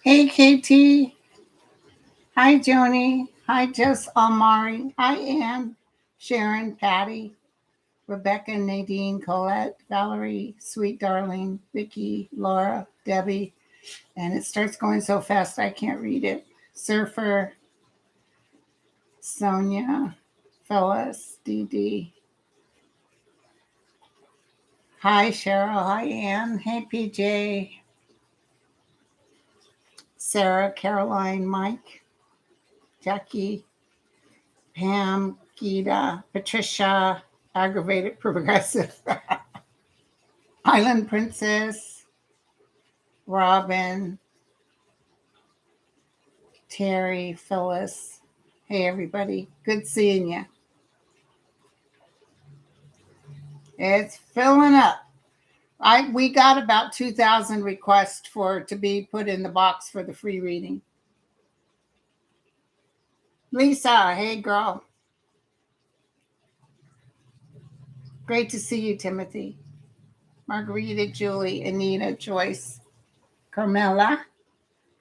Hey, Katie. Hi, Joni. Hi, Jess Almari. Hi, Ann, Sharon, Patty, Rebecca, Nadine, Colette, Valerie, Sweet Darling, Vicky, Laura, Debbie. And it starts going so fast I can't read it. Surfer, Sonia, Phyllis, Dee Dee. Hi, Cheryl. Hi, Ann. Hey, PJ. Sarah, Caroline, Mike, Jackie, Pam, Gita, Patricia, Aggravated Progressive, Island Princess, Robin, Terry, Phyllis. Hey, everybody. Good seeing you. It's filling up. We got about 2,000 requests to be put in the box for the free reading. Lisa, hey, girl. Great to see you, Timothy. Margarita, Julie, Anita, Joyce, Carmela,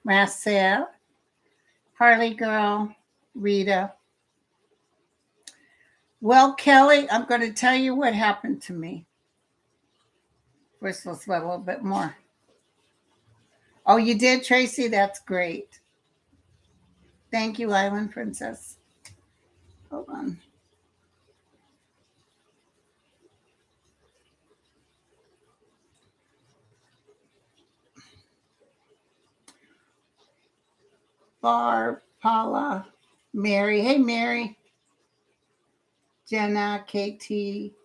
Marcel, Harley Girl, Rita. Well, Kelly, I'm going to tell you what happened to me. First, let's let a little bit more. Oh, you did, Tracy? That's great. Thank you, Island Princess. Hold on. Barb, Paula, Mary. Hey, Mary. Jenna, KT.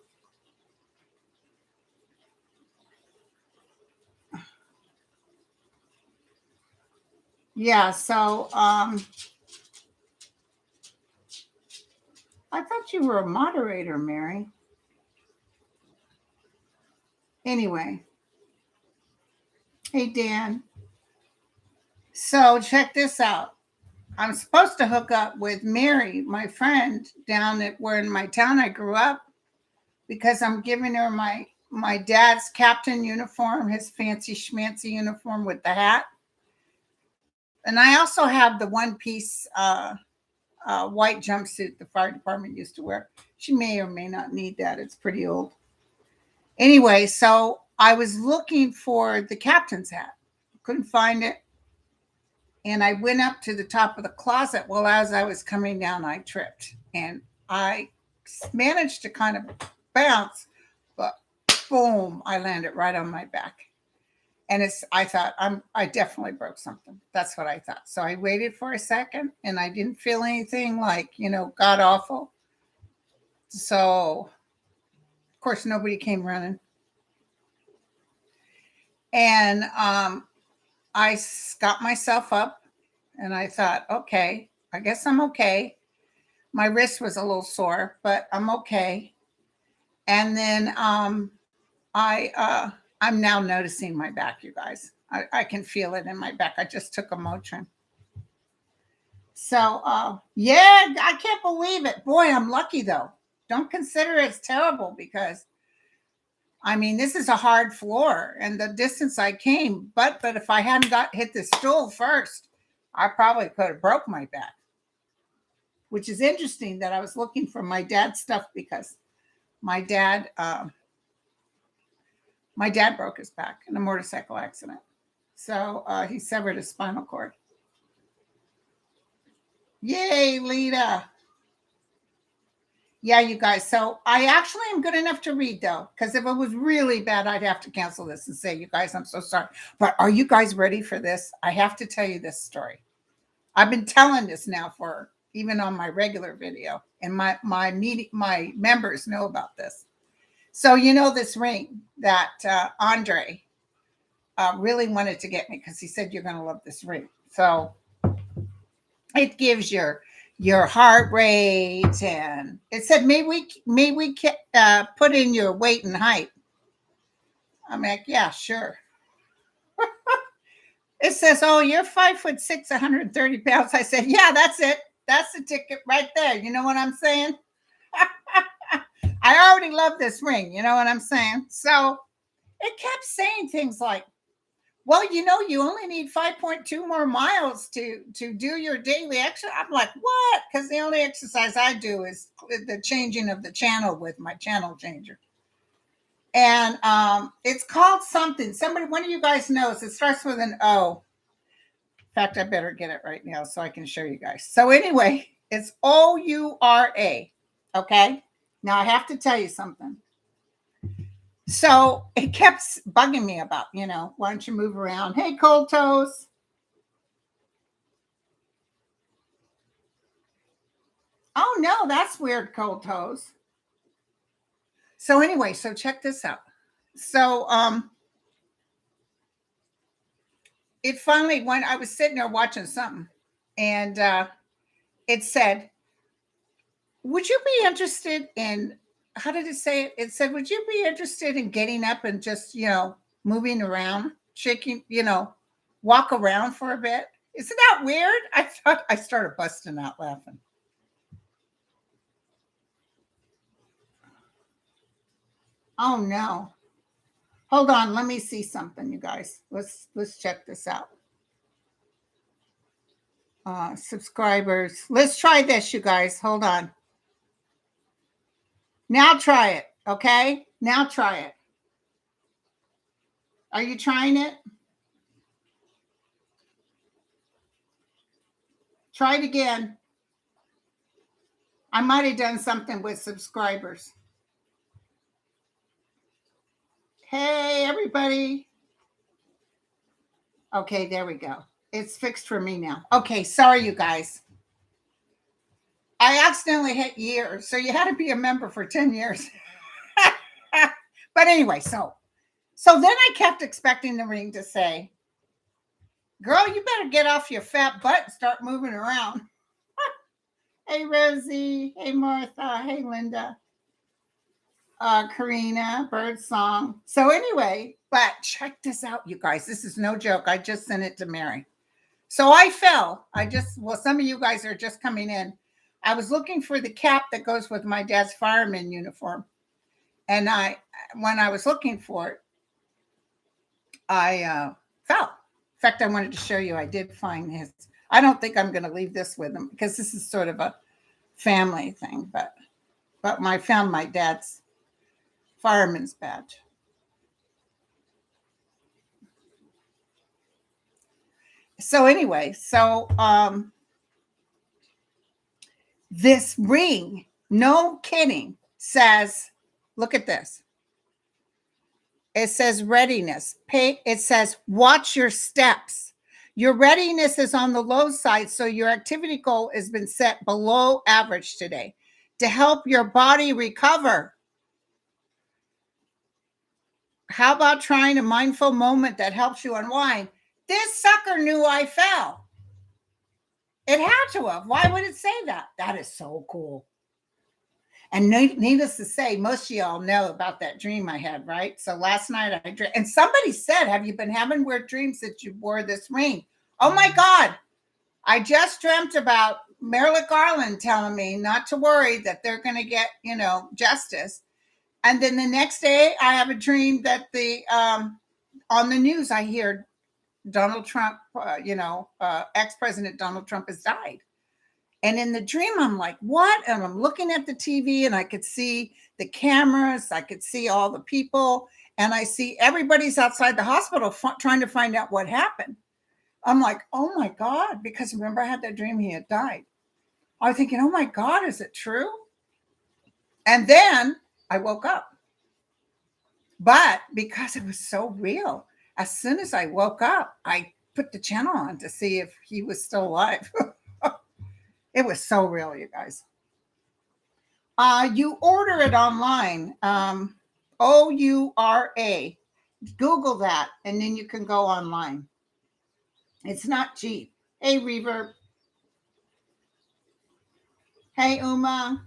Yeah, so I thought you were a moderator, Mary. Anyway. Hey, Dan. So check this out. I'm supposed to hook up with Mary, my friend, down at where in my town I grew up, because I'm giving her my dad's captain uniform, his fancy schmancy uniform with the hat. And I also have the one-piece white jumpsuit the fire department used to wear. She may or may not need that. It's pretty old. Anyway, so I was looking for the captain's hat. Couldn't find it. And I went up to the top of the closet. Well, as I was coming down, I tripped. And I managed to kind of bounce, but boom, I landed right on my back. And I thought, I definitely broke something. That's what I thought. So I waited for a second and I didn't feel anything like, god awful. So, of course, nobody came running. And I got myself up and I thought, okay, I guess I'm okay. My wrist was a little sore, but I'm okay. And then I'm now noticing my back, you guys. I can feel it in my back. I just took a Motrin. So, yeah, I can't believe it. Boy, I'm lucky, though. Don't consider it terrible because, this is a hard floor and the distance I came. But if I hadn't hit the stool first, I probably could have broke my back, which is interesting that I was looking for my dad's stuff because my dad broke his back in a motorcycle accident. So he severed his spinal cord. Yay, Lita. Yeah, you guys. So I actually am good enough to read, though, because if it was really bad, I'd have to cancel this and say, you guys, I'm so sorry. But are you guys ready for this? I have to tell you this story. I've been telling this now for even on my regular video, and my members know about this. So this ring that Andre really wanted to get me because he said, you're going to love this ring. So it gives your heart rate, and it said, may we put in your weight and height. I'm like, yeah, sure. It says, oh, you're 5'6", 130 pounds. I said, yeah, that's it. That's the ticket right there. You know what I'm saying? I already love this ring. You know what I'm saying? So it kept saying things like, well, you only need 5.2 more miles to do your daily exercise. I'm like, what? Because the only exercise I do is the changing of the channel with my channel changer. And it's called something. One of you guys knows. It starts with an O. In fact, I better get it right now so I can show you guys. So anyway, it's OURA. Okay. Now I have to tell you something. So it kept bugging me about, why don't you move around? Hey, Cold Toes. Oh, no, that's weird, Cold Toes. So anyway, so check this out. So it finally, when I was sitting there watching something, and it said, would you be interested in, how did it say it? It said, would you be interested in getting up and just, moving around, shaking, walk around for a bit? Isn't that weird? I thought I started busting out laughing. Oh no. Hold on, let me see something, you guys. Let's check this out. Subscribers. Let's try this, you guys. Hold on. Now try it, okay? Now try it. Are you trying it? Try it again. I might have done something with subscribers. Hey, everybody. Okay, there we go. It's fixed for me now. Okay, sorry, you guys. I accidentally hit years, so you had to be a member for 10 years. But anyway, so then I kept expecting the ring to say, girl, you better get off your fat butt and start moving around. Hey, Rosie. Hey, Martha. Hey, Linda. Karina, Birdsong. So anyway, but check this out, you guys. This is no joke. I just sent it to Mary. So I fell. Some of you guys are just coming in. I was looking for the cap that goes with my dad's fireman uniform. And when I was looking for it, I fell. In fact, I wanted to show you, I did find his. I don't think I'm going to leave this with him because this is sort of a family thing, but I found my dad's fireman's badge. So anyway, this ring, no kidding, says, look at this. It says readiness. It says watch your steps. Your readiness is on the low side, so your activity goal has been set below average today to help your body recover. How about trying a mindful moment that helps you unwind? This sucker knew I fell. It had to have. Why would it say that? That is so cool. And needless to say, most of y'all know about that dream I had, right? So last night I dreamed, and somebody said, have you been having weird dreams that you wore this ring? Oh my God. I just dreamt about Merrick Garland telling me not to worry, that they're going to get, justice. And then the next day I have a dream that on the news, I hear Donald Trump, ex-president Donald Trump has died. And in the dream, I'm like, what? And I'm looking at the TV and I could see the cameras. I could see all the people. And I see everybody's outside the hospital trying to find out what happened. I'm like, oh my God. Because remember, I had that dream he had died. I was thinking, oh my God, is it true? And then I woke up. But because it was so real, as soon as I woke up, I put the channel on to see if he was still alive. It was so real, you guys. You order it online, OURA. Google that, and then you can go online. It's not cheap. Hey, Reverb. Hey, Uma.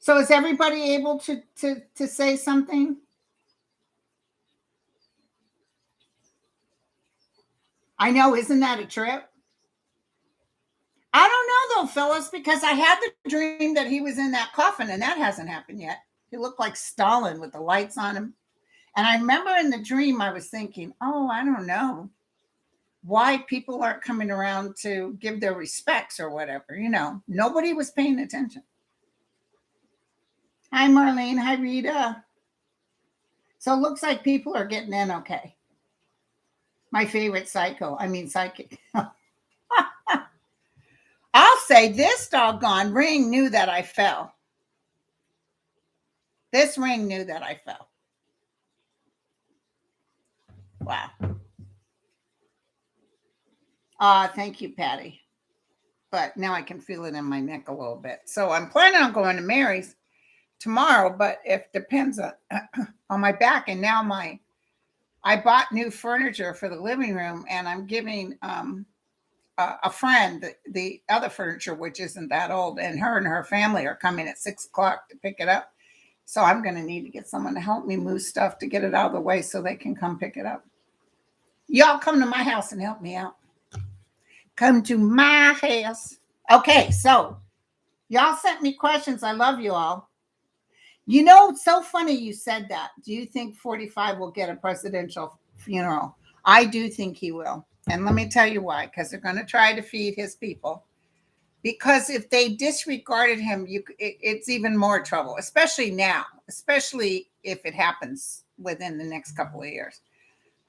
So is everybody able to say something? I know, isn't that a trip? I don't know though, Phyllis, because I had the dream that he was in that coffin, and that hasn't happened yet. He looked like Stalin with the lights on him. And I remember in the dream, I was thinking, oh, I don't know why people aren't coming around to give their respects or whatever. Nobody was paying attention. Hi, Marlene. Hi, Rita. So it looks like people are getting in okay. My favorite psychic. I'll say this doggone ring knew that I fell. This ring knew that I fell. Wow. Thank you, Patty. But now I can feel it in my neck a little bit. So I'm planning on going to Mary's tomorrow, but it depends on my back. And now I bought new furniture for the living room, and I'm giving a friend the other furniture, which isn't that old, and her family are coming at 6:00 to pick it up. So I'm going to need to get someone to help me move stuff to get it out of the way so they can come pick it up. Y'all come to my house and help me out. Come to my house. Okay, so y'all sent me questions. I love you all. It's so funny you said that. Do you think 45 will get a presidential funeral? I do think he will. And let me tell you why. Because they're going to try to feed his people. Because if they disregarded him, it's even more trouble, especially now, especially if it happens within the next couple of years.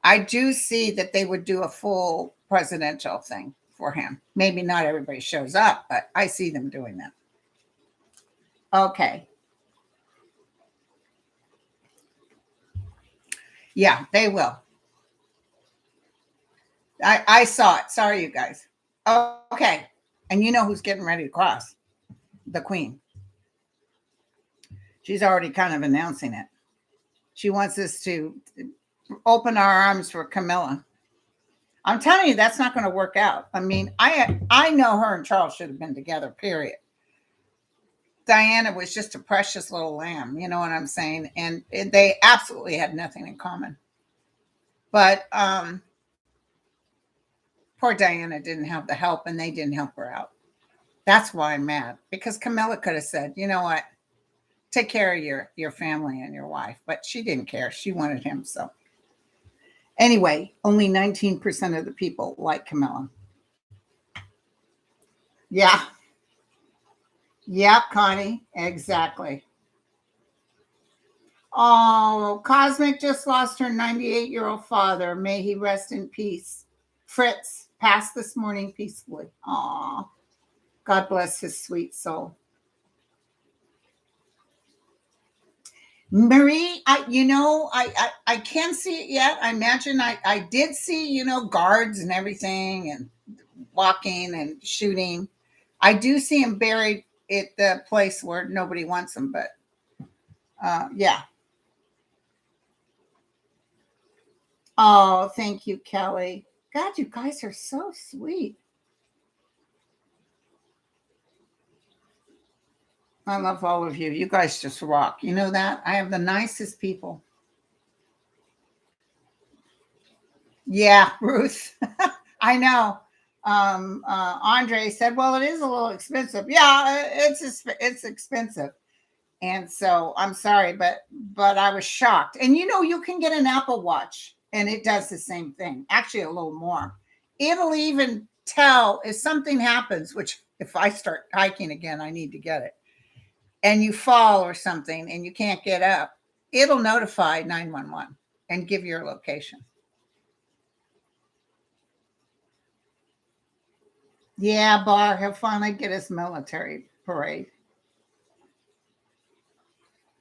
I do see that they would do a full presidential thing for him. Maybe not everybody shows up, but I see them doing that. Okay. Yeah, they will. I saw it. Sorry, you guys. Okay. And you know who's getting ready to cross? The Queen. She's already kind of announcing it. She wants us to open our arms for Camilla. I'm telling you, that's not going to work out. I mean, I know her and Charles should have been together, period. Diana was just a precious little lamb, you know what I'm saying? And they absolutely had nothing in common. But poor Diana didn't have the help, and they didn't help her out. That's why I'm mad, because Camilla could have said, you know what, take care of your family and your wife. But she didn't care. She wanted him. So anyway, only 19% of the people like Camilla. Yeah. Yep, Connie. Exactly. Oh, Cosmic just lost her 98-year-old father. May he rest in peace. Fritz passed this morning peacefully. Aw. God bless his sweet soul. Marie, I can't see it yet. I imagine I did see, guards and everything and walking and shooting. I do see him buried at the place where nobody wants him, but yeah. Oh, thank you, Kelly. God, you guys are so sweet. I love all of you. You guys just rock. You know that? I have the nicest people. Yeah, Ruth. I know. Andre said, well, it is a little expensive. Yeah, it's expensive. And so I'm sorry, but I was shocked. And you can get an Apple Watch and it does the same thing. Actually, a little more. It'll even tell if something happens, which if I start hiking again, I need to get it. And you fall or something and you can't get up, it'll notify 911 and give your location. Yeah, Bar, he'll finally get his military parade.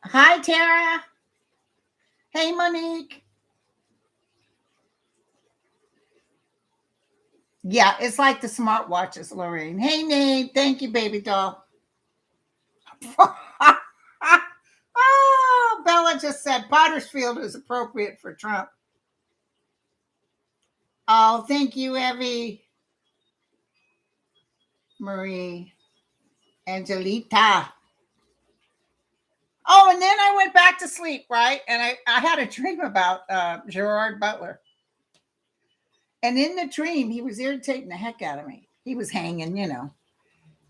Hi, Tara. Hey, Monique. Yeah, it's like the smartwatches, Lorraine. Hey, Nate. Thank you, baby doll. Oh, Bella just said Pottersfield is appropriate for Trump. Oh, thank you, Evie, Marie, Angelita. Oh, and then I went back to sleep, right? And I had a dream about Gerard Butler. And in the dream, he was irritating the heck out of me. He was hanging, you know.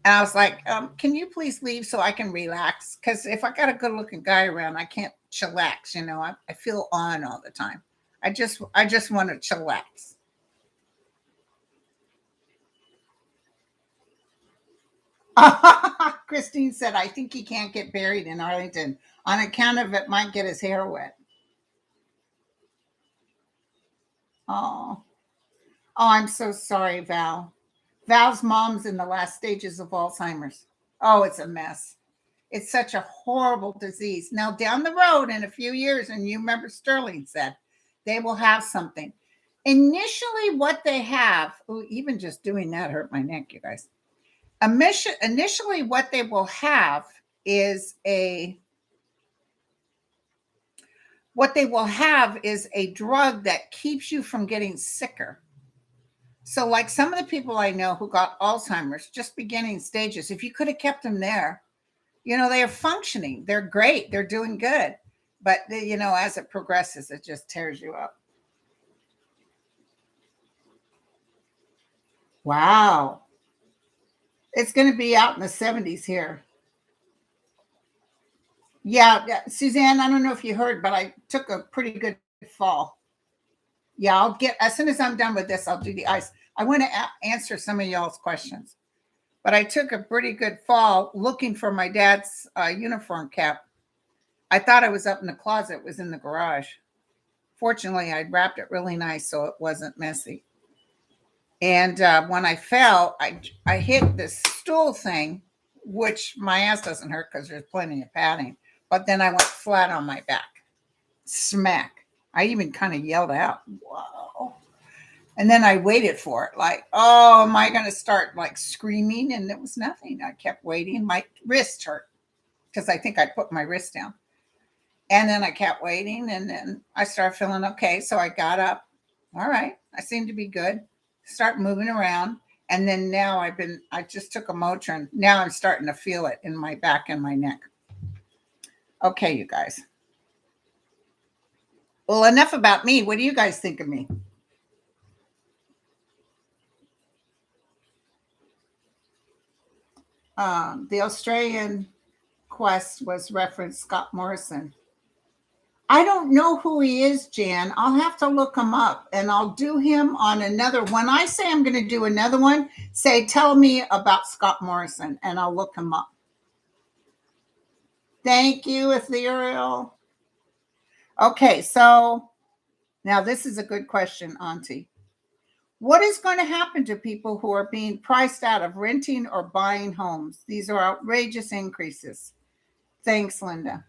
And I was like, can you please leave so I can relax? Because if I got a good looking guy around, I can't chillax, you know. I feel on all the time. I just want to chillax. Christine said, I think he can't get buried in Arlington on account of it might get his hair wet. Oh, I'm so sorry, Val. Val's mom's in the last stages of Alzheimer's. Oh, it's a mess. It's such a horrible disease. Now, down the road in a few years, and you remember Sterling said, they will have something. Initially, what they have, even just doing that hurt my neck, you guys. Initially, what they will have is a drug that keeps you from getting sicker. So, like some of the people I know who got Alzheimer's, just beginning stages, if you could have kept them there, you know, they are functioning. They're great. They're doing good. But, you know, as it progresses, it just tears you up. Wow. It's going to be out in the 70s here. Yeah, Suzanne, I don't know if you heard, but I took a pretty good fall. Yeah, I'll get, as soon as I'm done with this, I'll do the ice. I want to answer some of y'all's questions. But I took a pretty good fall looking for my dad's uniform cap. I thought I was up in the closet. It was in the garage. Fortunately, I'd wrapped it really nice so it wasn't messy. And when I fell, I hit this stool thing, which my ass doesn't hurt because there's plenty of padding. But then I went flat on my back. Smack. I even kind of yelled out, whoa. And then I waited for it, like, oh, am I going to start like screaming? And it was nothing. I kept waiting. My wrist hurt because I think I put my wrist down. And then I kept waiting. And then I started feeling okay. So I got up. All right. I seem to be good. Start moving around. And then now I just took a Motrin. Now I'm starting to feel it in my back and my neck. Okay, you guys. Well, enough about me. What do you guys think of me? The Australian quest was referenced Scott Morrison. I don't know who he is, Jan. I'll have to look him up and I'll do him on another. When I say I'm going to do another one, say, tell me about Scott Morrison and I'll look him up. Thank you, Ethereal. Okay, so now this is a good question, Auntie. What is going to happen to people who are being priced out of renting or buying homes? These are outrageous increases. Thanks, Linda.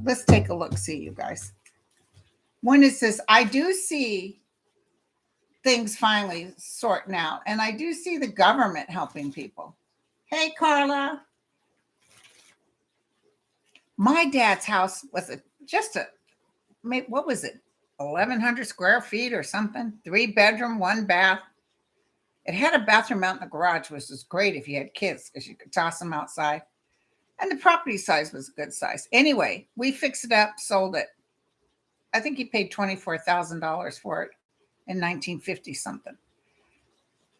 Let's take a look, see you guys. When it says, I do see things finally sorting out, and I do see the government helping people. Hey, Carla. My dad's house was what was it? 1,100 square feet or something. 3 bedroom, 1 bath. It had a bathroom out in the garage, which was great if you had kids because you could toss them outside. And the property size was a good size. Anyway, we fixed it up, sold it. I think he paid $24,000 for it in 1950 something.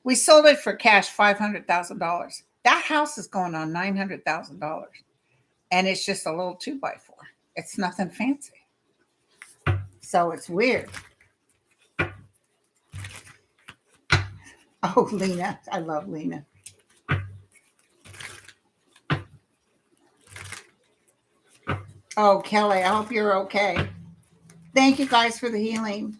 We sold it for cash, $500,000. That house is going on $900,000. And it's just a little 2x4. It's nothing fancy. So it's weird. Oh, Lena. I love Lena. Oh, Kelly, I hope you're okay. Thank you guys for the healing.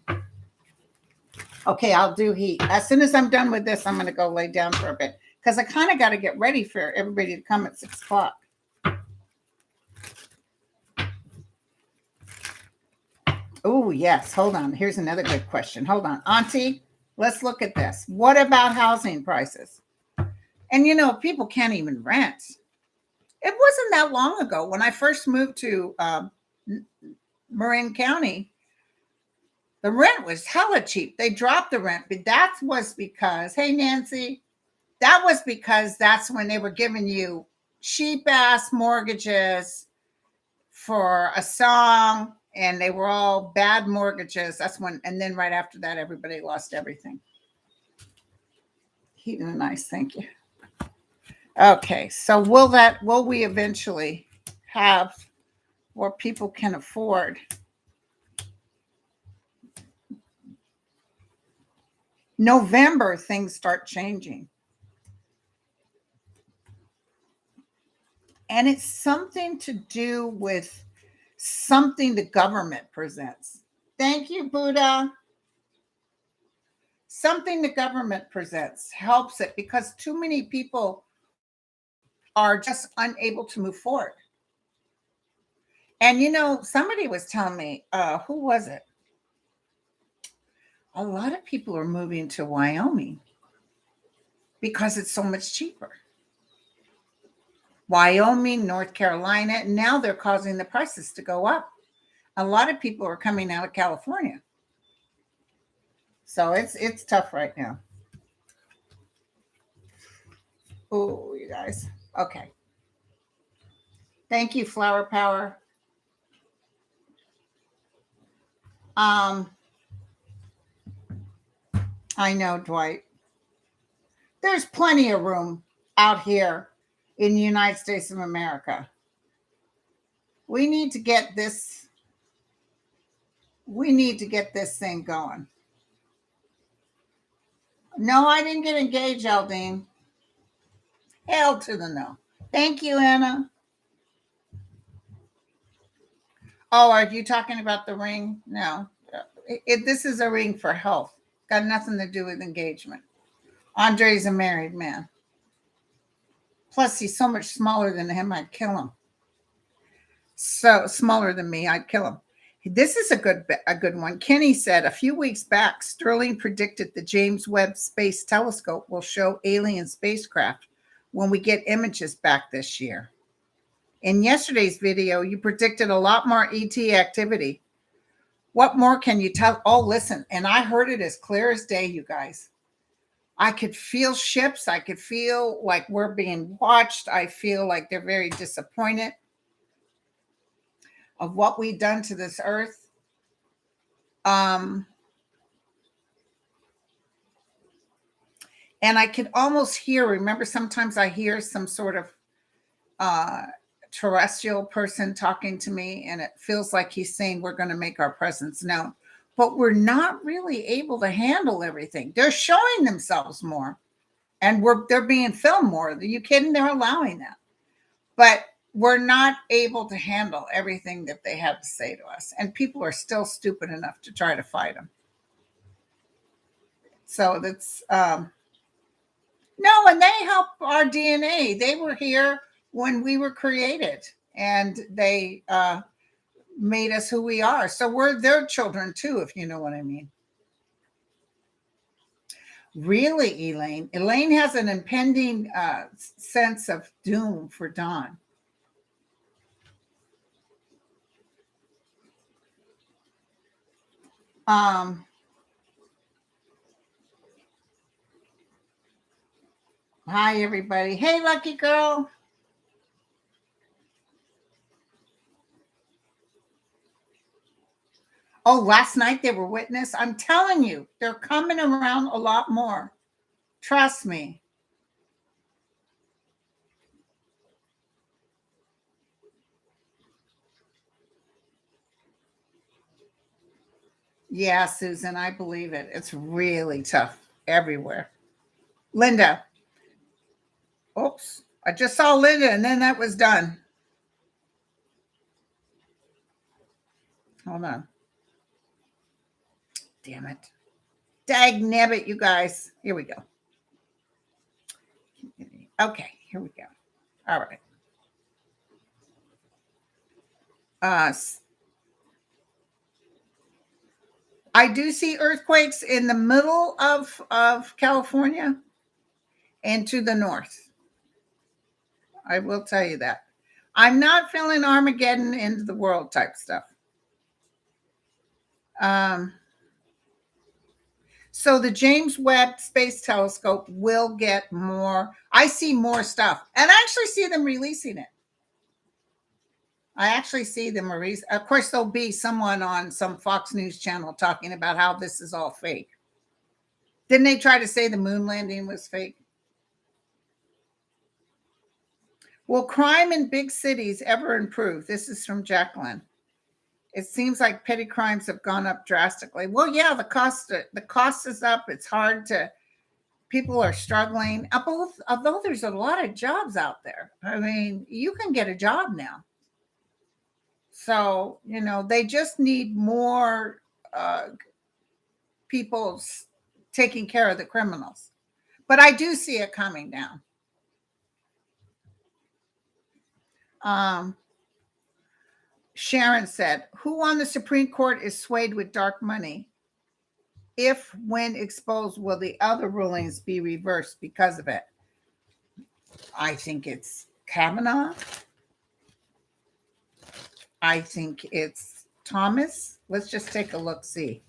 Okay, I'll do heat. As soon as I'm done with this, I'm going to go lay down for a bit because I kind of got to get ready for everybody to come at 6 o'clock. Oh, yes. Hold on. Here's another good question. Hold on. Auntie, let's look at this. What about housing prices? And, you know, people can't even rent. It wasn't that long ago when I first moved to Marin County, the rent was hella cheap. They dropped the rent, but that was because, hey, Nancy, that was because that's when they were giving you cheap ass mortgages for a song, and they were all bad mortgages. That's when, and then right after that, everybody lost everything. Heating and ice, thank you. Okay, so will we eventually have what people can afford? November, things start changing. And it's something to do with something the government presents. Thank you, Buddha. Something the government presents helps it because too many people are just unable to move forward. And somebody was telling me, who was it? A lot of people are moving to Wyoming because it's so much cheaper. Wyoming, North Carolina, and now they're causing the prices to go up. A lot of people are coming out of California. So it's tough right now. Oh, you guys. Okay. Thank you, Flower Power. I know, Dwight. There's plenty of room out here in the United States of America. We need to get this. We need to get this thing going. No, I didn't get engaged, Aldine. Hell to the no. Thank you, Anna. Oh, are you talking about the ring? No. This is a ring for health. Got nothing to do with engagement. Andre's a married man. Plus, he's so much smaller than him, I'd kill him. So smaller than me, I'd kill him. This is a good one. Kenny said a few weeks back, Sterling predicted the James Webb Space Telescope will show alien spacecraft when we get images back this year. In yesterday's video, you predicted a lot more ET activity. What more can you tell? Oh, listen, and I heard it as clear as day, you guys. I could feel ships. I could feel like we're being watched. I feel like they're very disappointed of what we've done to this earth. And I could almost hear, remember, sometimes I hear some sort of terrestrial person talking to me, and it feels like he's saying we're going to make our presence known. But we're not really able to handle everything. They're showing themselves more, and they're being filmed more. Are you kidding? They're allowing that. But we're not able to handle everything that they have to say to us. And people are still stupid enough to try to fight them. So that's, no, and they help our DNA. They were here when we were created, and they made us who we are. So we're their children too, if you know what I mean. Really, Elaine? Elaine has an impending sense of doom for Dawn. Hi, everybody. Hey, lucky girl. Oh, last night they were witness. I'm telling you, they're coming around a lot more. Trust me. Yeah, Susan, I believe it. It's really tough everywhere. Linda. Oops. I just saw Linda and then that was done. Hold on. Damn it. Dag nabbit, you guys. Here we go. Okay, here we go. All right. I do see earthquakes in the middle of California and to the north. I will tell you that. I'm not feeling Armageddon end of the world type stuff. Um, so the James Webb Space Telescope will get more. I see more stuff, and I actually see them releasing it. I actually see them release. Of course, there'll be someone on some Fox News channel talking about how this is all fake. Didn't they try to say the moon landing was fake? Will crime in big cities ever improve? This is from Jacqueline. It seems like petty crimes have gone up drastically. Well, yeah, the cost is up. It's hard to. People are struggling. Although there's a lot of jobs out there. I mean, you can get a job now. So they just need more people taking care of the criminals. But I do see it coming down. Sharon said, who on the Supreme Court is swayed with dark money? If, when exposed, will the other rulings be reversed because of it? I think it's Kavanaugh. I think it's Thomas. Let's just take a look, see.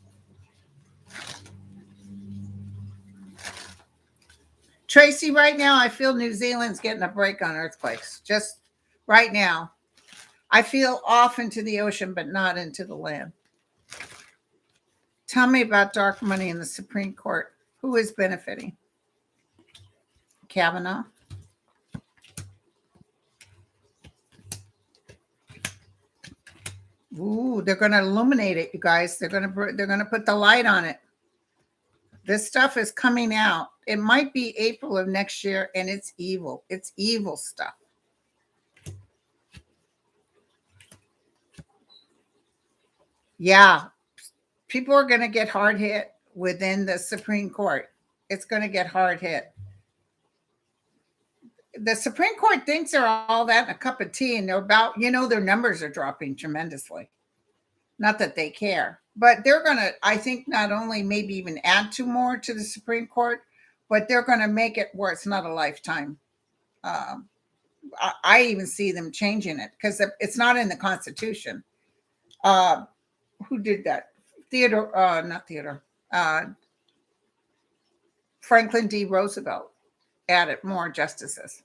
Tracy, right now, I feel New Zealand's getting a break on earthquakes. Just right now. I feel off into the ocean, but not into the land. Tell me about dark money in the Supreme Court. Who is benefiting? Kavanaugh. Ooh, they're going to illuminate it, you guys. They're going to put the light on it. This stuff is coming out. It might be April of next year, and it's evil. It's evil stuff. Yeah, people are going to get hard hit within the Supreme Court. It's going to get hard hit. The Supreme Court thinks they're all that in a cup of tea, and they're about, their numbers are dropping tremendously. Not that they care, but they're going to, I think, not only maybe even add two more to the Supreme Court, but they're going to make it where it's not a lifetime. I even see them changing it because it's not in the Constitution. Who did that? Not Theodore. Franklin D. Roosevelt added more justices.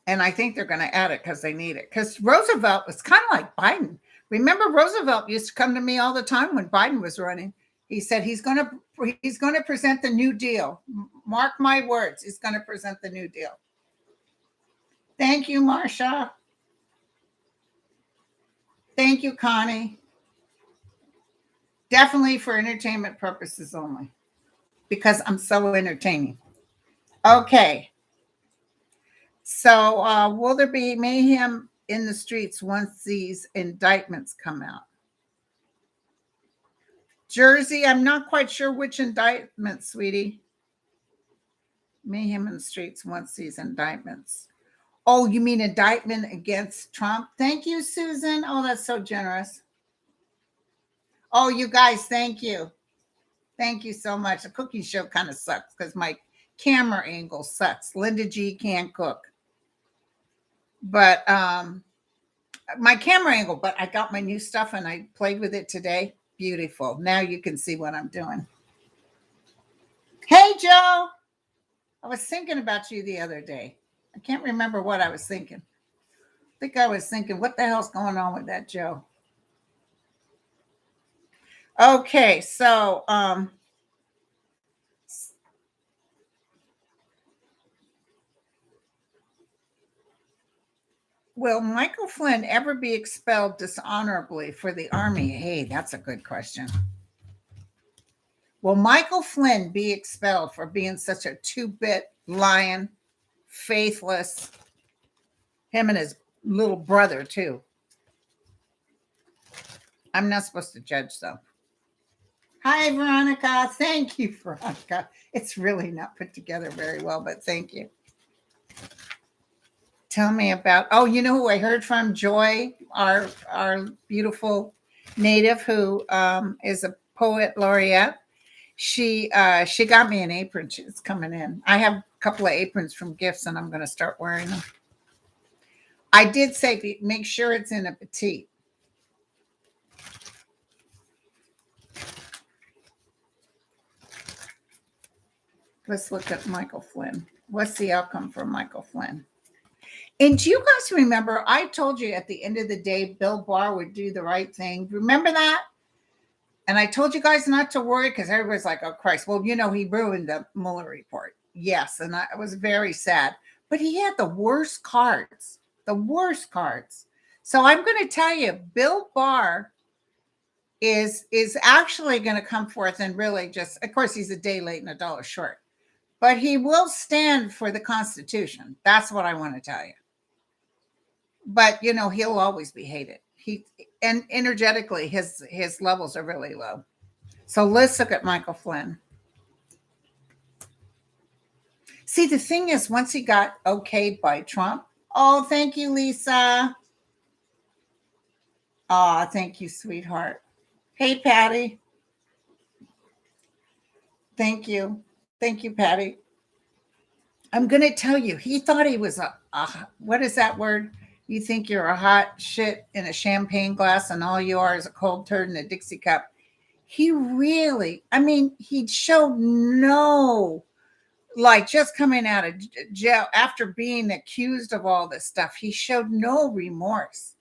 And I think they're going to add it because they need it. Because Roosevelt was kind of like Biden. Remember, Roosevelt used to come to me all the time when Biden was running. He said he's going to present the New Deal. Mark my words, he's going to present the New Deal. Thank you, Marsha. Thank you, Connie. Definitely for entertainment purposes only, because I'm so entertaining. Okay. So will there be mayhem in the streets once these indictments come out? Jersey, I'm not quite sure which indictment, sweetie. Mayhem in the streets once these indictments. Oh, you mean indictment against Trump? Thank you, Susan. Oh, that's so generous. Oh, you guys, thank you. Thank you so much. The cooking show kind of sucks because my camera angle sucks. Linda G can't cook. But my camera angle, but I got my new stuff and I played with it today. Beautiful. Now you can see what I'm doing. Hey, Joe. I was thinking about you the other day. I can't remember what I was thinking. I think I was thinking, what the hell's going on with that Joe? Okay, so will Michael Flynn ever be expelled dishonorably for the Army? Hey, that's a good question. Will Michael Flynn be expelled for being such a two-bit lion, faithless? Him and his little brother, too. I'm not supposed to judge, though. Hi, Veronica. Thank you, Veronica. It's really not put together very well, but thank you. Tell me about, you know who I heard from? Joy, our beautiful native who is a poet laureate. She got me an apron. It's coming in. I have a couple of aprons from gifts, and I'm going to start wearing them. I did say make sure it's in a petite. Let's look at Michael Flynn. What's the outcome for Michael Flynn? And do you guys remember, I told you at the end of the day, Bill Barr would do the right thing. Remember that? And I told you guys not to worry because everybody's like, oh, Christ. Well, you know, he ruined the Mueller report. Yes. And I was very sad. But he had the worst cards, the worst cards. So I'm going to tell you, Bill Barr is actually going to come forth and really just, of course, he's a day late and a dollar short. But he will stand for the Constitution. That's what I want to tell you. But, you know, he'll always be hated. And energetically, his levels are really low. So let's look at Michael Flynn. See, the thing is, once he got okayed by Trump, oh, thank you, Lisa. Oh, thank you, sweetheart. Hey, Patty. Thank you. Thank you, Patty. I'm going to tell you, he thought he was a what is that word? You think you're a hot shit in a champagne glass and all you are is a cold turd in a Dixie cup. He really, I mean, he showed no, like just coming out of jail after being accused of all this stuff, he showed no remorse.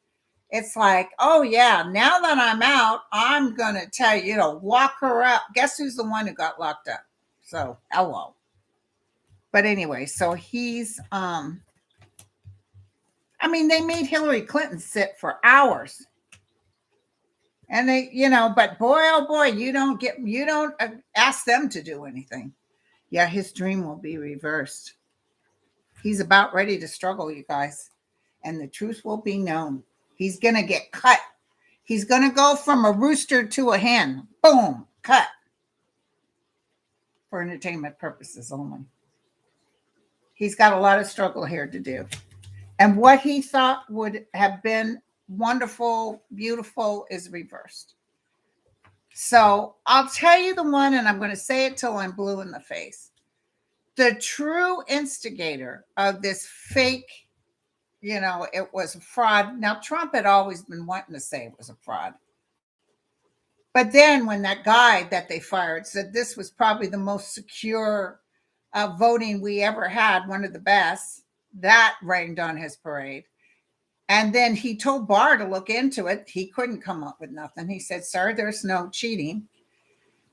It's like, oh yeah, now that I'm out, I'm going to tell you, walk her up. Guess who's the one who got locked up? So, hello. But anyway, so he's, I mean, they made Hillary Clinton sit for hours. And they, but boy, oh boy, you don't ask them to do anything. Yeah, his dream will be reversed. He's about ready to struggle, you guys. And the truth will be known. He's going to get cut. He's going to go from a rooster to a hen. Boom, cut. For entertainment purposes only. He's got a lot of struggle here to do. And what he thought would have been wonderful, beautiful is reversed. So I'll tell you the one, and I'm going to say it till I'm blue in the face. The true instigator of this fake, it was a fraud. Now, Trump had always been wanting to say it was a fraud. But then when that guy that they fired said this was probably the most secure voting we ever had, one of the best, that rained on his parade. And then he told Barr to look into it. He couldn't come up with nothing. He said, sir, there's no cheating.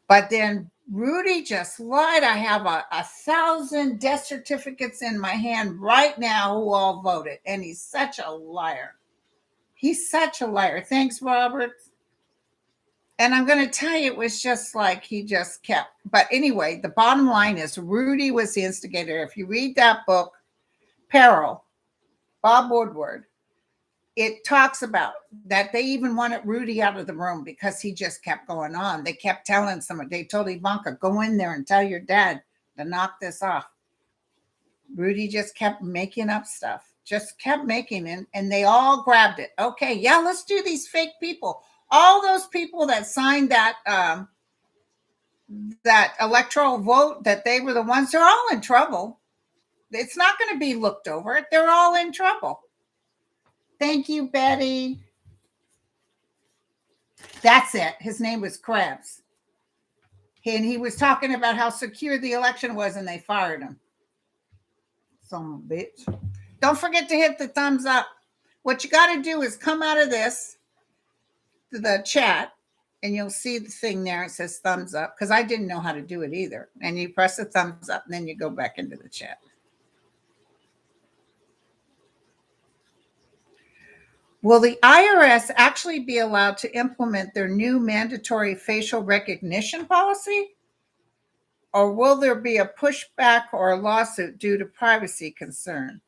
But then Rudy just lied. I have 1,000 death certificates in my hand right now who all voted. And he's such a liar. He's such a liar. Thanks, Robert. And I'm going to tell you, it was just like he just kept. But anyway, the bottom line is Rudy was the instigator. If you read that book, Peril, Bob Woodward, it talks about that they even wanted Rudy out of the room because he just kept going on. They kept telling someone, they told Ivanka, go in there and tell your dad to knock this off. Rudy just kept making up stuff, just kept making it, and they all grabbed it. Okay, yeah, let's do these fake people. All those people that signed that that electoral vote, that they were the ones, they're all in trouble. It's not going to be looked over. They're all in trouble. Thank you, Betty. That's it. His name was Krebs. And he was talking about how secure the election was, and they fired him. Some bitch. Don't forget to hit the thumbs up. What you got to do is come out of this, to the chat, and you'll see the thing there. It says thumbs up, because I didn't know how to do it either. And you press the thumbs up, and then you go back into the chat. Will the IRS actually be allowed to implement their new mandatory facial recognition policy? Or will there be a pushback or a lawsuit due to privacy concern?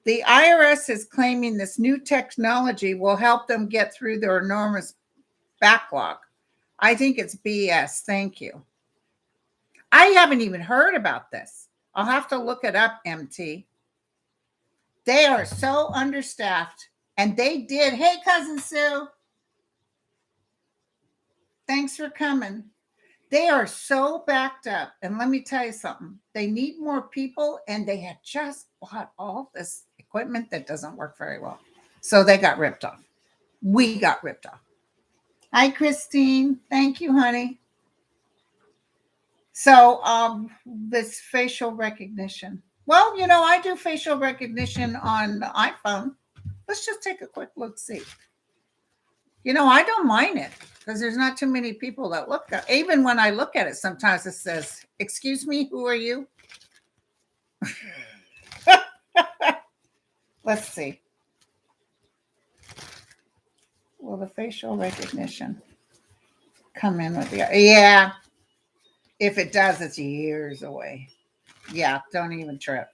The IRS is claiming this new technology will help them get through their enormous backlog. I think it's BS. Thank you. I haven't even heard about this. I'll have to look it up, MT. They are so understaffed. And they did. Hey, Cousin Sue. Thanks for coming. They are so backed up. And let me tell you something. They need more people, and they had just bought all this equipment that doesn't work very well. So they got ripped off. We got ripped off. Hi, Christine. Thank you, honey. So this facial recognition. Well, I do facial recognition on the iPhone. Let's just take a quick look, see. I don't mind it because there's not too many people that look at it. Even when I look at it, sometimes it says, "Excuse me, who are you?" Let's see. Will the facial recognition come in with the? Yeah. If it does, it's years away. Yeah, don't even trip.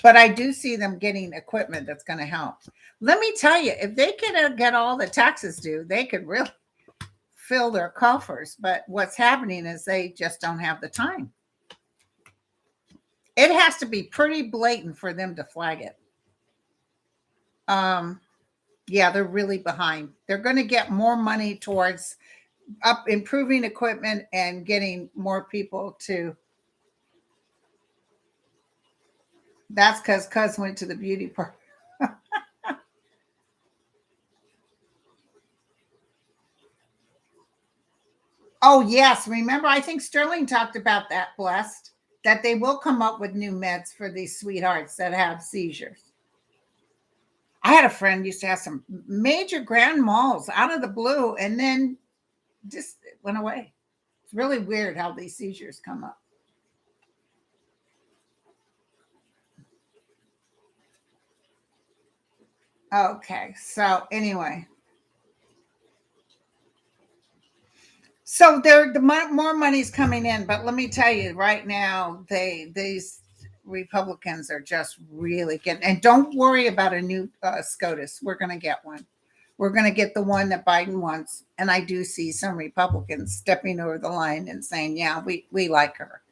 But I do see them getting equipment that's going to help. Let me tell you, if they could get all the taxes due, they could really fill their coffers. But what's happening is they just don't have the time. It has to be pretty blatant for them to flag it. Yeah, they're really behind. They're going to get more money towards up improving equipment and getting more people to. That's because Cuz went to the beauty parlor. Oh, yes. Remember, I think Sterling talked about that, Blessed, that they will come up with new meds for these sweethearts that have seizures. I had a friend used to have some major grand malls out of the blue and then just went away. It's really weird how these seizures come up. Okay, so anyway. So more money's coming in, but let me tell you right now, these Republicans are just really getting. And don't worry about a new SCOTUS. We're going to get one. We're going to get the one that Biden wants. And I do see some Republicans stepping over the line and saying, "Yeah, we like her.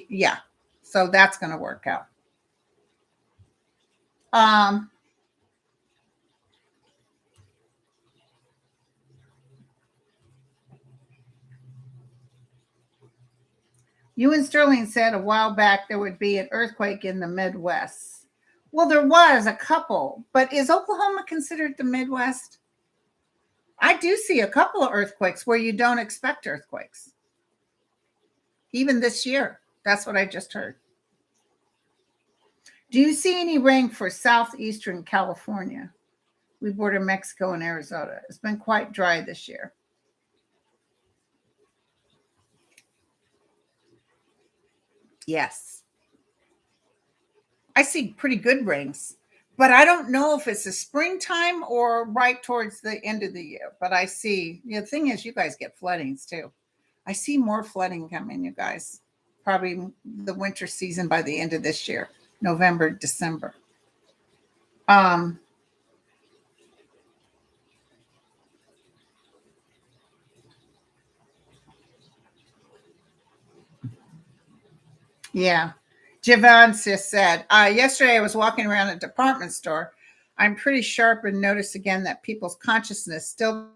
Yeah." So that's going to work out. Um, You and Sterling said a while back there would be an earthquake in the Midwest. Well, there was a couple, but is Oklahoma considered the Midwest? I do see a couple of earthquakes where you don't expect earthquakes, even this year. That's what I just heard. Do you see any rain for southeastern California? We border Mexico and Arizona. It's been quite dry this year. Yes. I see pretty good rains, but I don't know if it's the springtime or right towards the end of the year. But I see, the thing is, you guys get floodings too. I see more flooding coming, you guys. Probably the winter season by the end of this year, November, December. Um, yeah. Javon just said, yesterday I was walking around a department store. I'm pretty sharp and noticed again that people's consciousness still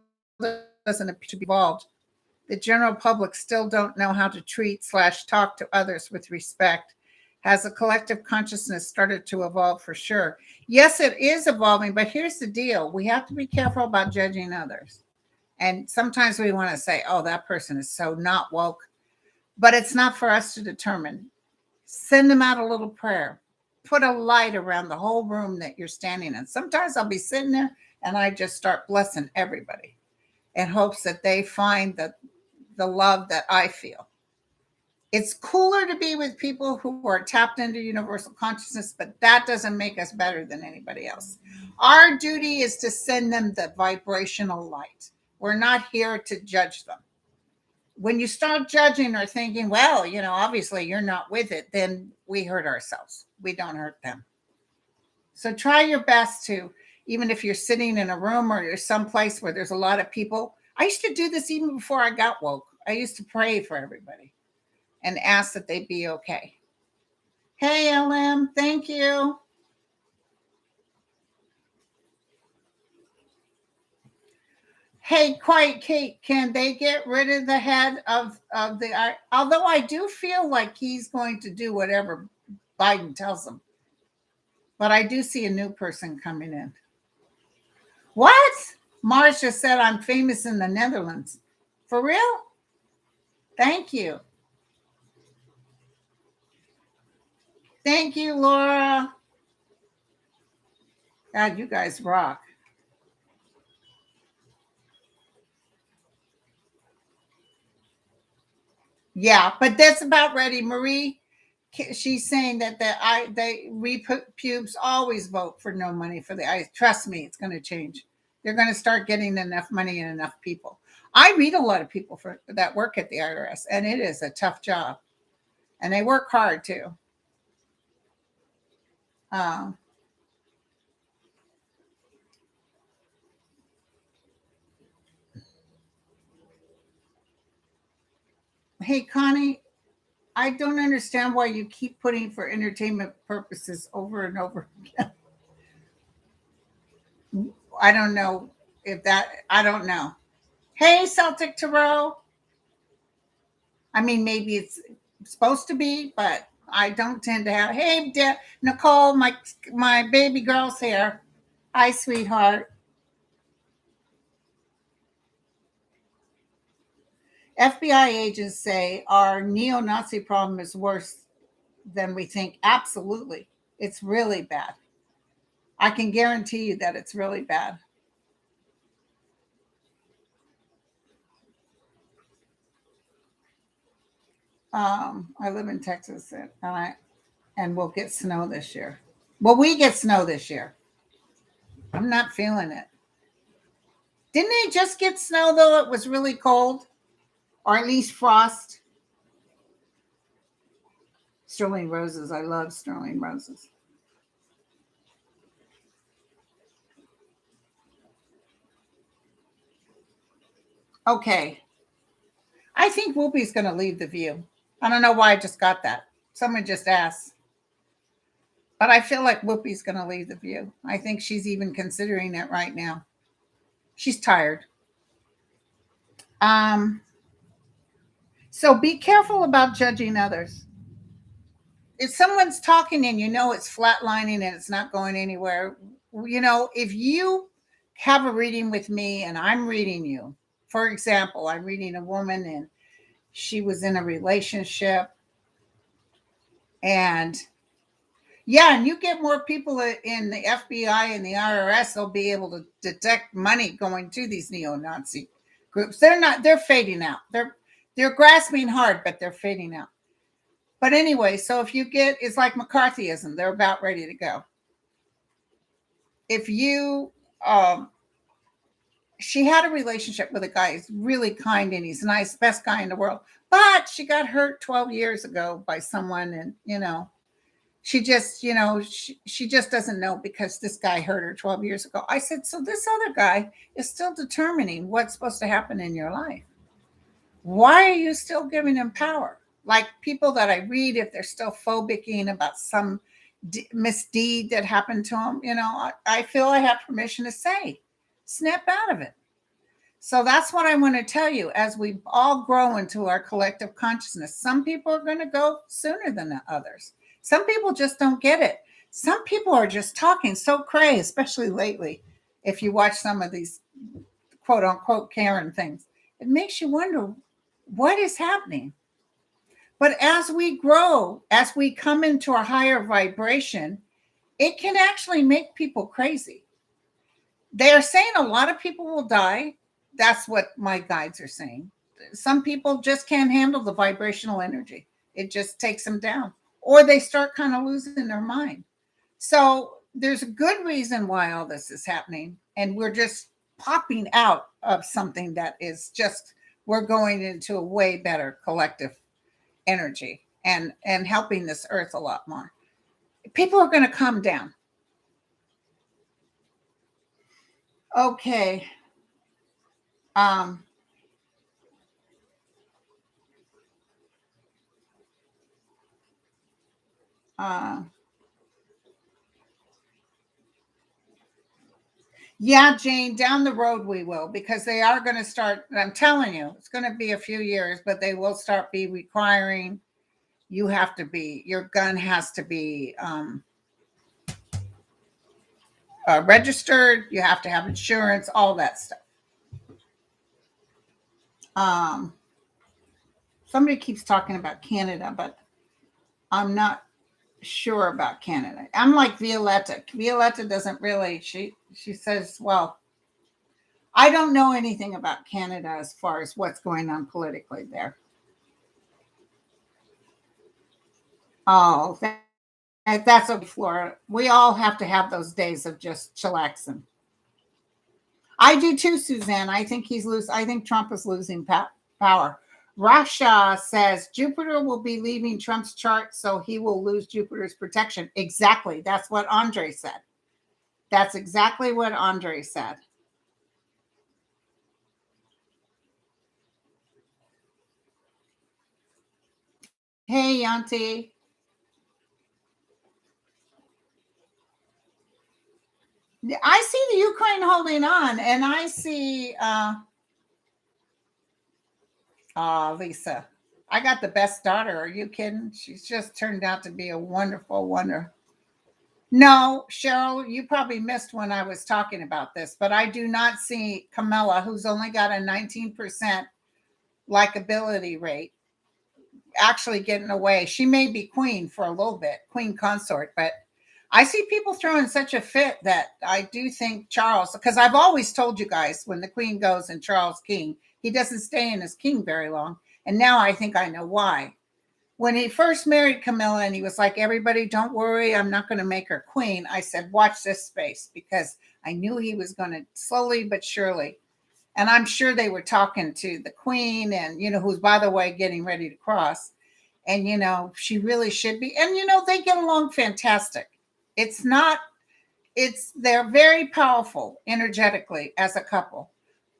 doesn't appear to be evolved. The general public still don't know how to treat/talk to others with respect. Has a collective consciousness started to evolve for sure? Yes, it is evolving, but here's the deal. We have to be careful about judging others. And sometimes we want to say, oh, that person is so not woke, but it's not for us to determine. Send them out a little prayer. Put a light around the whole room that you're standing in. Sometimes I'll be sitting there and I just start blessing everybody in hopes that they find the love that I feel. It's cooler to be with people who are tapped into universal consciousness, but that doesn't make us better than anybody else. Our duty is to send them the vibrational light. We're not here to judge them. When you start judging or thinking, well, obviously you're not with it, then we hurt ourselves. We don't hurt them. So try your best to, even if you're sitting in a room or you're someplace where there's a lot of people. I used to do this even before I got woke. I used to pray for everybody and ask that they be okay. Hey, LM, thank you. Hey, Quiet Kate, can they get rid of the head of the? Although I do feel like he's going to do whatever Biden tells him, but I do see a new person coming in. What? Mars just said I'm famous in the Netherlands. For real? Thank you. Thank you, Laura. God, you guys rock. Yeah, but that's about ready. Marie, she's saying that they repubes always vote for no money for the IRS. Trust me, it's going to change. They're going to start getting enough money and enough people. I meet a lot of people that work at the IRS, and it is a tough job, and they work hard too. Um, hey, Connie, I don't understand why you keep putting for entertainment purposes over and over again. I don't know if that, I don't know. Hey, Celtic Tarot. I mean, maybe it's supposed to be, but I don't tend to have. Hey, Nicole, my baby girl's here. Hi, sweetheart. FBI agents say our neo-Nazi problem is worse than we think. Absolutely, it's really bad. I can guarantee you that it's really bad. I live in Texas, and we'll get snow this year. Well, we get snow this year. I'm not feeling it. Didn't they just get snow though? It was really cold, or at least frost. Sterling roses. I love sterling roses. Okay. I think Whoopi's going to leave the view. I don't know why I just got that. Someone just asked. But I feel like Whoopi's going to leave the view. I think she's even considering it right now. She's tired. Um, so be careful about judging others. If someone's talking and you know it's flatlining and it's not going anywhere, if you have a reading with me and I'm reading you, for example, I'm reading a woman and she was in a relationship, and yeah, and you get more people in the FBI and the IRS, they'll be able to detect money going to these neo-Nazi groups. They're fading out. They're grasping hard, but they're fading out. But anyway, so if you get, it's like McCarthyism, they're about ready to go. If you, she had a relationship with a guy who's really kind and he's nice, best guy in the world, but she got hurt 12 years ago by someone, and she just, she just doesn't know because this guy hurt her 12 years ago. I said, so this other guy is still determining what's supposed to happen in your life. Why are you still giving him power? Like people that I read, if they're still phobicking about some misdeed that happened to them, I feel I have permission to say, snap out of it. So that's what I want to tell you as we all grow into our collective consciousness. Some people are going to go sooner than others. Some people just don't get it. Some people are just talking so cray, especially lately. If you watch some of these quote unquote Karen things, it makes you wonder what is happening. But as we grow, as we come into a higher vibration, it can actually make people crazy. They are saying a lot of people will die. That's what my guides are saying. Some people just can't handle the vibrational energy. It just takes them down, or they start kind of losing their mind. So there's a good reason why all this is happening. And we're just popping out of something that is just, we're going into a way better collective energy and helping this earth a lot more. People are going to come down. Okay. Um, uh, yeah, Jane, down the road we will, because they are going to start. I'm telling you, it's going to be a few years, but they will start be requiring you have to be, your gun has to be registered. You have to have insurance, all that stuff. Um, Somebody keeps talking about Canada, but I'm not sure about Canada. I'm like Violetta. Violetta doesn't really. She says, "Well, I don't know anything about Canada as far as what's going on politically there." Oh, that's okay, Flora. We all have to have those days of just chillaxing. I do too, Suzanne. I think he's lose. I think Trump is losing power. Rasha says Jupiter will be leaving Trump's chart, so he will lose Jupiter's protection. Exactly. That's what Andre said. That's exactly what Andre said. Hey, Yanti. I see the Ukraine holding on, and I see Lisa. I got the best daughter. Are you kidding? She's just turned out to be a wonderful wonder. No, Cheryl, you probably missed when I was talking about this, but I do not see Camilla, who's only got a 19% likability rate, actually getting away. She may be queen for a little bit, queen consort, but I see people throwing such a fit that I do think Charles, because I've always told you guys when the queen goes and Charles king, he doesn't stay in as king very long. And now I think I know why. When he first married Camilla and he was like, everybody, don't worry, I'm not going to make her queen. I said, watch this space, because I knew he was going to slowly but surely. And I'm sure they were talking to the queen and, who's, by the way, getting ready to cross. And, she really should be. And, they get along fantastic. It's not, they're very powerful energetically as a couple.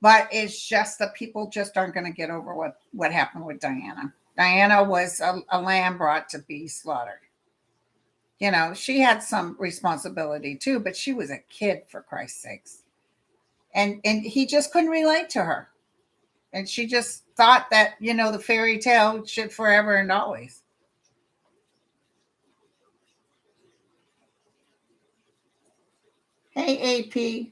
But it's just that people just aren't going to get over what happened with Diana. Diana was a lamb brought to be slaughtered. She had some responsibility too, but she was a kid, for Christ's sakes. And he just couldn't relate to her. And she just thought that, the fairy tale should forever and always. Hey, AP.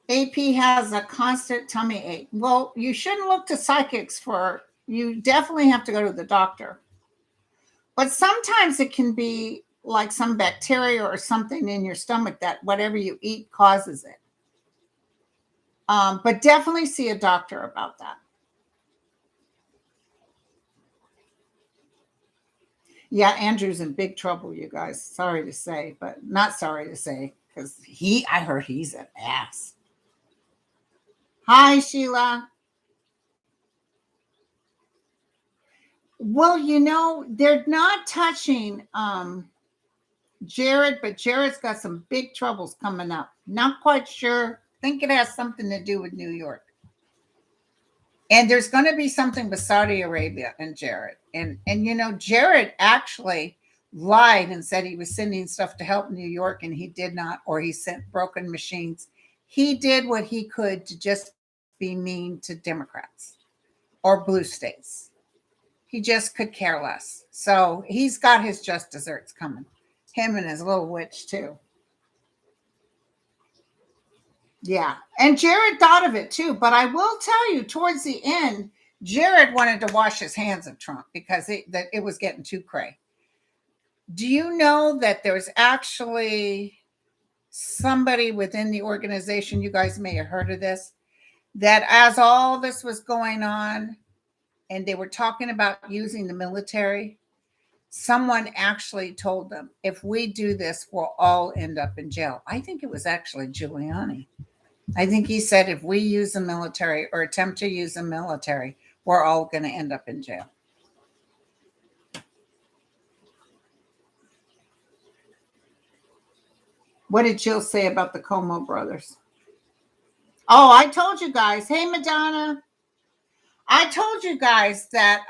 AP has a constant tummy ache. Well, you shouldn't look to psychics you definitely have to go to the doctor. But sometimes it can be like some bacteria or something in your stomach that whatever you eat causes it. But definitely see a doctor about that. Yeah, Andrew's in big trouble, you guys. Sorry to say, but not sorry to say, because I heard he's an ass. Hi, Sheila. Well, they're not touching Jared, but Jared's got some big troubles coming up. Not quite sure. Think it has something to do with New York. And there's going to be something with Saudi Arabia and Jared. And Jared actually lied and said he was sending stuff to help New York, and he did not, or he sent broken machines. He did what he could to just be mean to Democrats or blue states. He just could care less. So he's got his just desserts coming. Him and his little witch too. Yeah. And Jared thought of it too. But I will tell you, towards the end, Jared wanted to wash his hands of Trump because it was getting too cray. Do you know that there's actually somebody within the organization, you guys may have heard of this, that as all this was going on and they were talking about using the military, someone actually told them, if we do this, we'll all end up in jail. I think it was actually Giuliani. I think he said, if we use the military or attempt to use the military, we're all going to end up in jail. What did Jill say about the Como brothers? Oh, I told you guys. Hey, Madonna. I told you guys that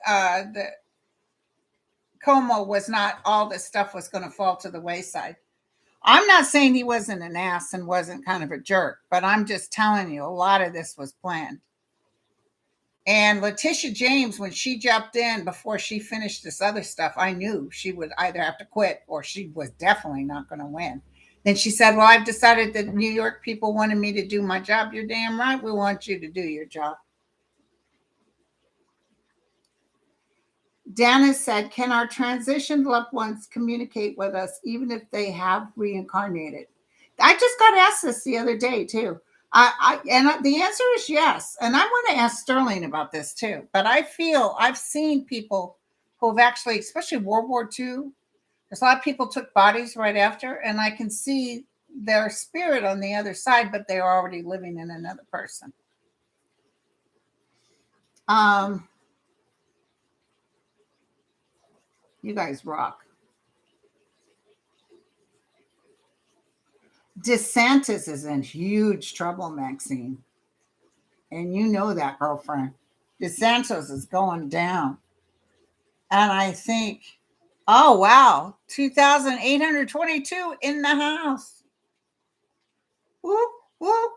the Como was not, all this stuff was going to fall to the wayside. I'm not saying he wasn't an ass and wasn't kind of a jerk, but I'm just telling you, a lot of this was planned. And Letitia James, when she jumped in before she finished this other stuff, I knew she would either have to quit or she was definitely not going to win. Then she said, well, I've decided that New York people wanted me to do my job. You're damn right. We want you to do your job. Dana said, can our transitioned loved ones communicate with us even if they have reincarnated? I just got asked this the other day too. The answer is yes. And I want to ask Sterling about this too. But I feel I've seen people who have actually, especially World War II, there's a lot of people took bodies right after, and I can see their spirit on the other side, but they're already living in another person. You guys rock. DeSantis is in huge trouble, Maxine. And you know that, girlfriend. DeSantis is going down. And I think, oh, wow, 2,822 in the house. Woo, woo.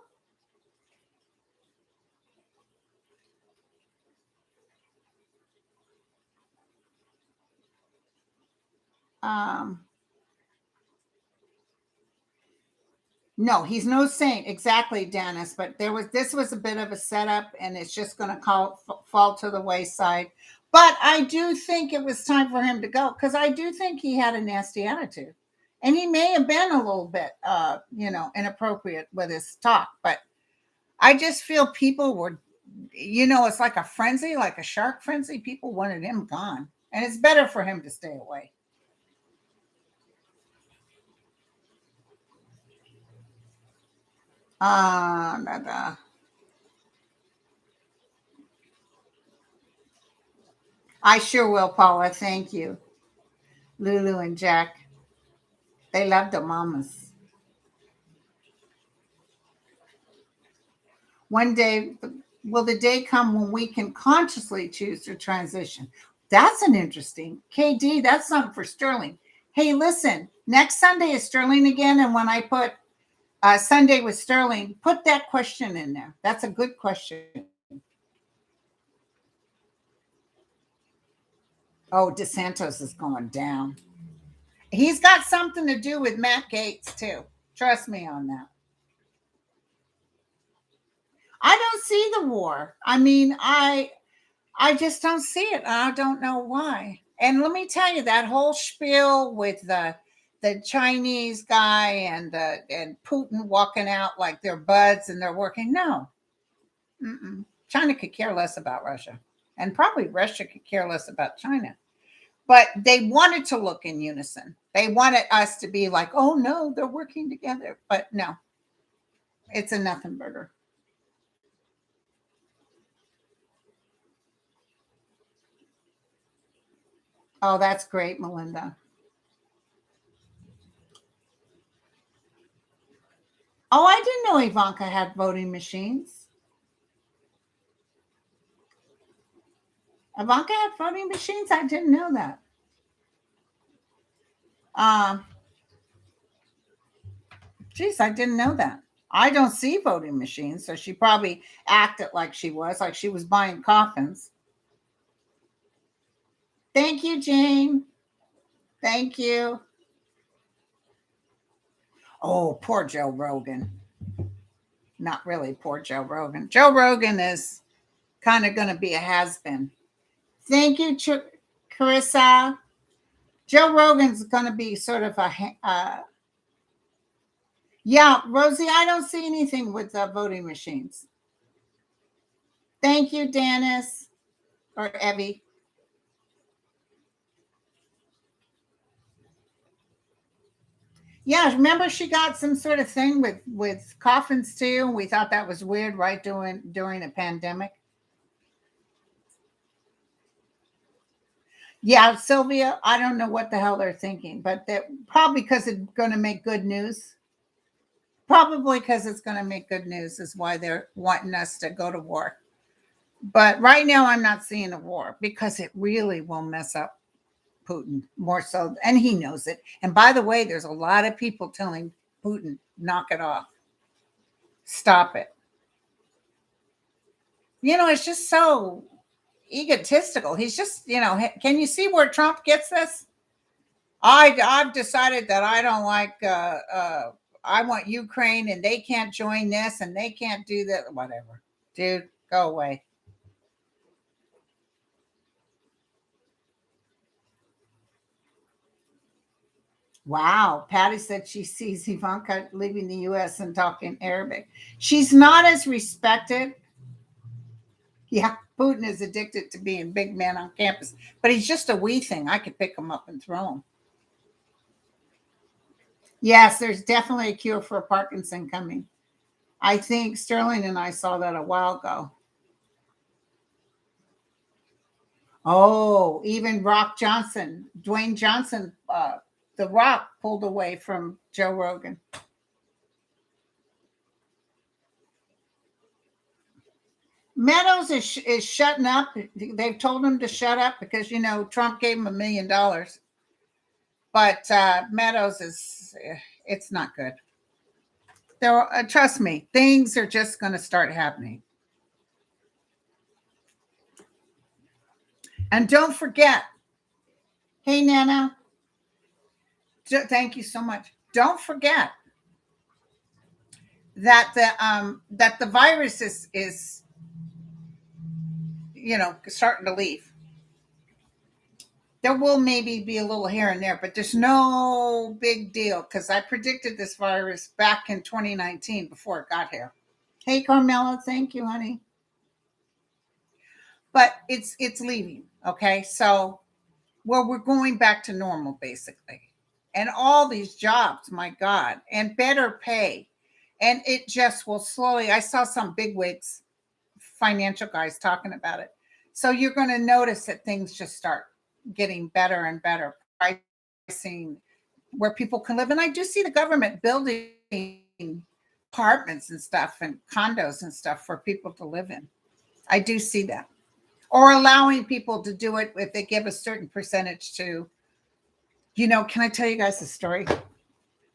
No, he's no saint, exactly, Dennis. But this was a bit of a setup, and it's just going to fall to the wayside. But I do think it was time for him to go, because I do think he had a nasty attitude, and he may have been a little bit, inappropriate with his talk. But I just feel people were, it's like a frenzy, like a shark frenzy. People wanted him gone, and it's better for him to stay away. I sure will, Paula. Thank you. Lulu and Jack. They love the mamas. One day, will the day come when we can consciously choose to transition? That's an interesting. KD, that's something for Sterling. Hey, listen, next Sunday is Sterling again. And when I put Sunday with Sterling, put that question in there. That's a good question. Oh, DeSantis is going down. He's got something to do with Matt Gaetz, too. Trust me on that. I don't see the war. I mean, I just don't see it. I don't know why. And let me tell you, that whole spiel with the Chinese guy and Putin walking out like they're buds and they're working. No, China could care less about Russia, and probably Russia could care less about China. But they wanted to look in unison. They wanted us to be like, oh no, they're working together. But no, it's a nothing burger. Oh, that's great, Melinda. Oh, I didn't know Ivanka had voting machines. Ivanka had voting machines? I didn't know that. Um, Geez, I didn't know that. I don't see voting machines, so she probably acted like she was buying coffins. Thank you, Jane. Thank you. Oh, poor Joe Rogan. Not really poor Joe Rogan. Joe Rogan is kind of going to be a has-been. Thank you, Carissa. Joe Rogan's going to be sort of yeah, Rosie, I don't see anything with voting machines. Thank you, Dennis or Evie. Yeah, remember she got some sort of thing with coffins too. We thought that was weird, right? During a pandemic. Yeah, Sylvia, I don't know what the hell they're thinking, but that probably because it's going to make good news. Probably because it's going to make good news is why they're wanting us to go to war. But right now, I'm not seeing a war because it really will mess up Putin more so, and he knows it. And by the way, there's a lot of people telling Putin, knock it off, stop it. It's just so egotistical. He's just, can you see where Trump gets this? I've decided that I don't like. I want Ukraine, and they can't join this, and they can't do that. Whatever, dude, go away. Wow, Patty said she sees Ivanka leaving the U.S. and talking Arabic. She's not as respected. Yeah, Putin is addicted to being big man on campus, but he's just a wee thing. I could pick him up and throw him. Yes, there's definitely a cure for Parkinson coming. I think Sterling and I saw that a while ago. Oh, even Rock Johnson, Dwayne Johnson, The Rock pulled away from Joe Rogan. Meadows is shutting up. They've told him to shut up because Trump gave him $1 million. But Meadows it's not good. There, trust me, things are just going to start happening. And don't forget, hey Nana, thank you so much. Don't forget that the virus is starting to leave. There will maybe be a little here and there, but there's no big deal because I predicted this virus back in 2019 before it got here. Hey Carmela, thank you, honey. But it's leaving. Okay, so we're going back to normal basically, and all these jobs, my God, and better pay, and it just will slowly. I saw some bigwigs, financial guys talking about it. So you're going to notice that things just start getting better and better pricing where people can live. And I do see the government building apartments and stuff and condos and stuff for people to live in. I do see that. Or allowing people to do it if they give a certain percentage to, can I tell you guys a story?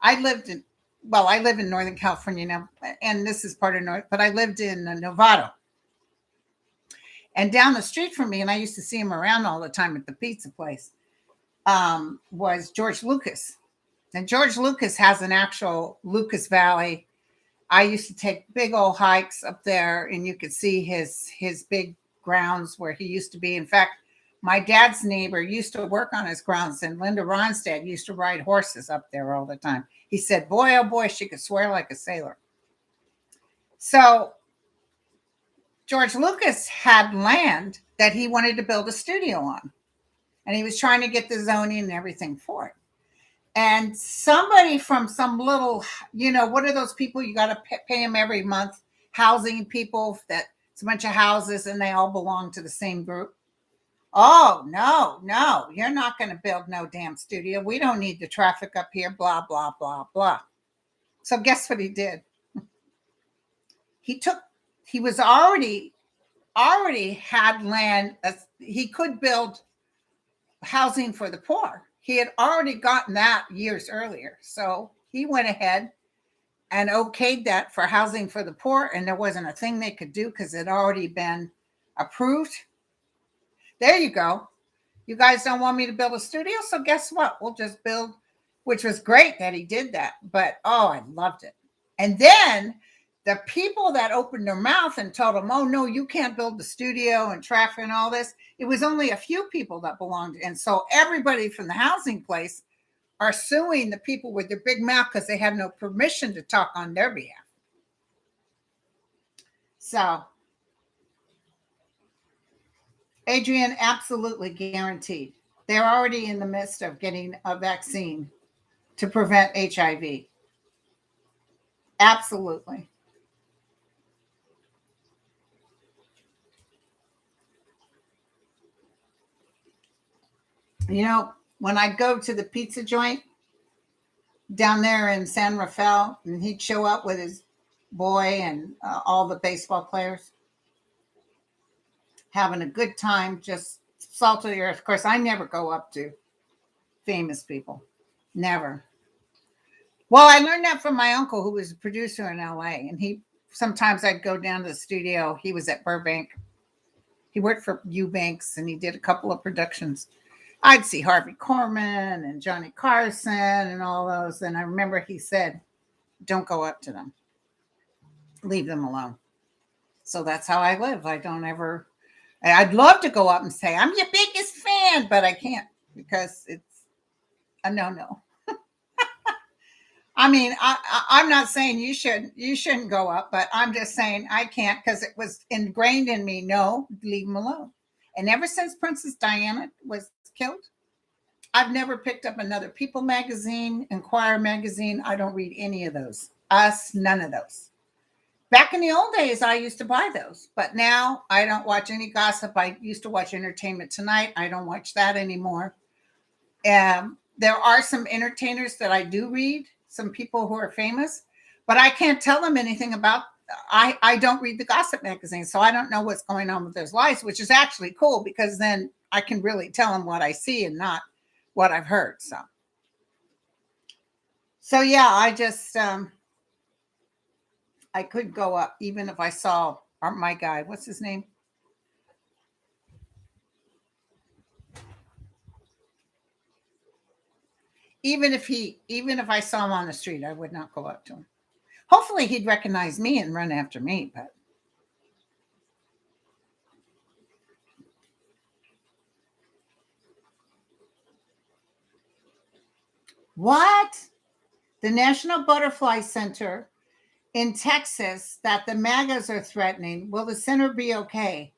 I live in Northern California now, and this is part of North, but I lived in Nevada. And down the street from me, and I used to see him around all the time at the pizza place, was George Lucas. And George Lucas has an actual Lucas Valley. I used to take big old hikes up there, and you could see his big grounds where he used to be. In fact, my dad's neighbor used to work on his grounds, and Linda Ronstadt used to ride horses up there all the time. He said, boy, oh boy, she could swear like a sailor. So George Lucas had land that he wanted to build a studio on, and he was trying to get the zoning and everything for it. And somebody from some little, what are those people you got to pay them every month? Housing people, that it's a bunch of houses and they all belong to the same group. Oh, no, you're not going to build no damn studio. We don't need the traffic up here, blah, blah, blah, blah. So guess what he did? He was already had land. He could build housing for the poor. He had already gotten that years earlier. So he went ahead and okayed that for housing for the poor. And there wasn't a thing they could do because it had already been approved. There you go. You guys don't want me to build a studio. So guess what? We'll just build, which was great that he did that. But, oh, I loved it. And then the people that opened their mouth and told him, oh, no, you can't build the studio and traffic and all this. It was only a few people that belonged. And so everybody from the housing place are suing the people with their big mouth because they have no permission to talk on their behalf. So, Adrian, absolutely guaranteed. They're already in the midst of getting a vaccine to prevent HIV. Absolutely. When I go to the pizza joint down there in San Rafael, and he'd show up with his boy and all the baseball players having a good time, just salt of the earth. Of course, I never go up to famous people. Never. Well, I learned that from my uncle who was a producer in LA, and sometimes I'd go down to the studio. He was at Burbank. He worked for Eubanks, and he did a couple of productions. I'd see Harvey Korman and Johnny Carson and all those. And I remember he said, don't go up to them, leave them alone. So that's how I live. I don't ever, I'd love to go up and say, I'm your biggest fan, but I can't because it's a no. I mean, I'm not saying you shouldn't go up, but I'm just saying I can't because it was ingrained in me. No, leave them alone. And ever since Princess Diana was killed, I've never picked up another People magazine, Inquirer magazine. I don't read any of those. Us, none of those. Back in the old days, I used to buy those, but now I don't watch any gossip. I used to watch Entertainment Tonight. I don't watch that anymore. There are some entertainers that I do read, some people who are famous, but I can't tell them anything about. I don't read the gossip magazine, so I don't know what's going on with their lives, which is actually cool because then I can really tell them what I see and not what I've heard. So yeah, I could go up even if I saw my guy. What's his name? Even if I saw him on the street, I would not go up to him. Hopefully he'd recognize me and run after me, but what? The National Butterfly Center in Texas that the MAGAs are threatening. Will the center be okay?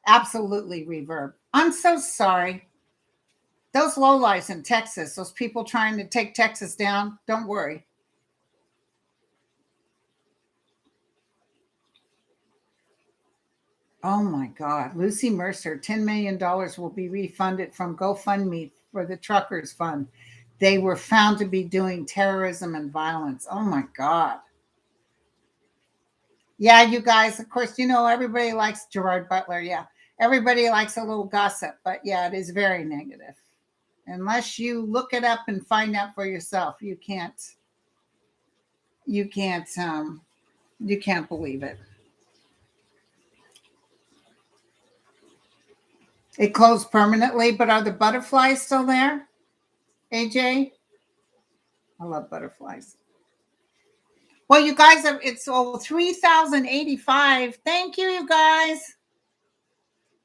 Absolutely, Reverb. I'm so sorry. Those lowlifes in Texas, those people trying to take Texas down, don't worry. Oh my God. Lucy Mercer, $10 million will be refunded from GoFundMe for the truckers fund. They were found to be doing terrorism and violence. Oh my God. Yeah, you guys, of course, everybody likes Gerard Butler. Yeah. Everybody likes a little gossip, but yeah, it is very negative. Unless you look it up and find out for yourself, you can't you can't believe it. It closed permanently, but are the butterflies still there? AJ? I love butterflies. Well, you guys it's 3,085. Thank you, you guys.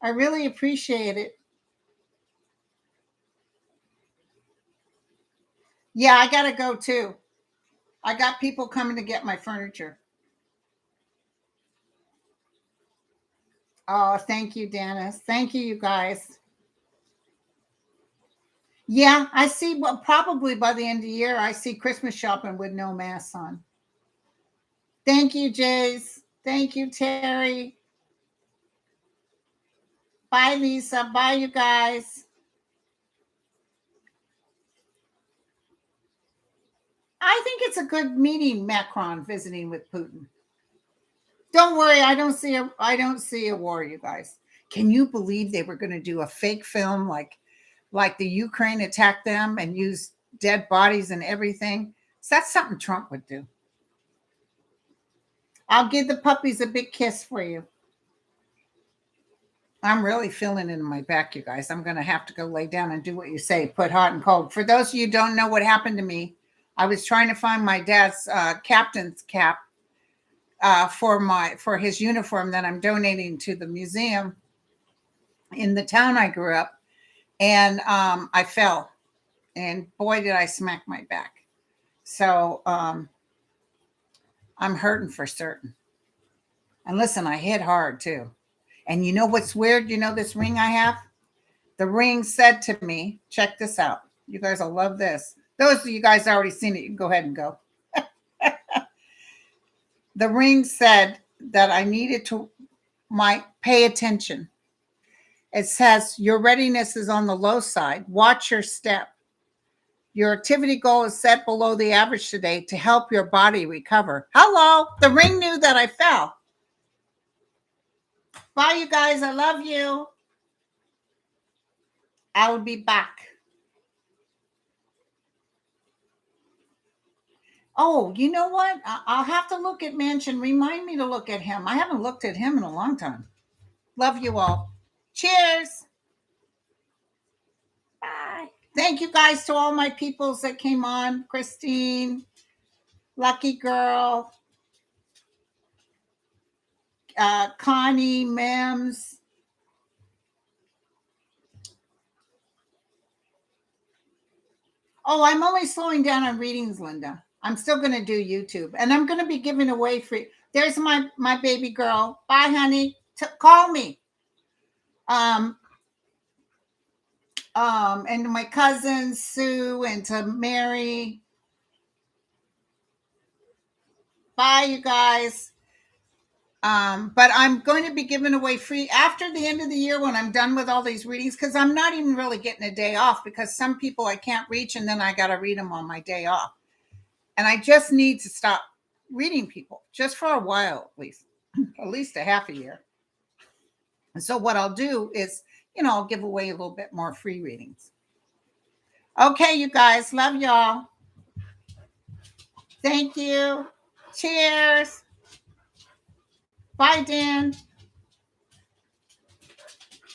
I really appreciate it. Yeah, I gotta go too. I got people coming to get my furniture. Oh, thank you, Dennis. Thank you, you guys. Yeah, I see. Well, probably by the end of the year, I see Christmas shopping with no masks on. Thank you, Jace. Thank you, Terry. Bye, Lisa. Bye, you guys. I think it's a good meeting, Macron visiting with Putin. Don't worry, I don't see a war, you guys. Can you believe they were going to do a fake film like the Ukraine attacked them and use dead bodies and everything? So that's something Trump would do. I'll give the puppies a big kiss for you. I'm really feeling it in my back, you guys. I'm going to have to go lay down and do what you say, put hot and cold. For those of you who don't know what happened to me, I was trying to find my dad's captain's cap for his uniform that I'm donating to the museum in the town I grew up, and I fell, and boy, did I smack my back. So I'm hurting for certain. And listen, I hit hard too. And you know what's weird? You know this ring I have? The ring said to me, check this out. You guys will love this. Those of you guys already seen it, you can go ahead and go. The ring said that I needed to pay attention. It says your readiness is on the low side. Watch your step. Your activity goal is set below the average today to help your body recover. Hello, the ring knew that I fell. Bye, you guys. I love you. I'll be back. Oh, you know what? I'll have to look at Mansion. Remind me to look at him. I haven't looked at him in a long time. Love you all. Cheers. Bye. Thank you guys to all my peoples that came on. Christine, Lucky Girl, Connie, Mims. Oh, I'm only slowing down on readings, Linda. I'm still going to do YouTube, and I'm going to be giving away free. There's my baby girl. Bye, honey. Call me. And my cousin Sue, and to Mary. Bye, you guys. But I'm going to be giving away free after the end of the year when I'm done with all these readings, because I'm not even really getting a day off, because some people I can't reach, and then I got to read them on my day off. And I just need to stop reading people just for a while, at least a half a year. And so what I'll do is, I'll give away a little bit more free readings. Okay, you guys, love y'all. Thank you. Cheers. Bye, Dan.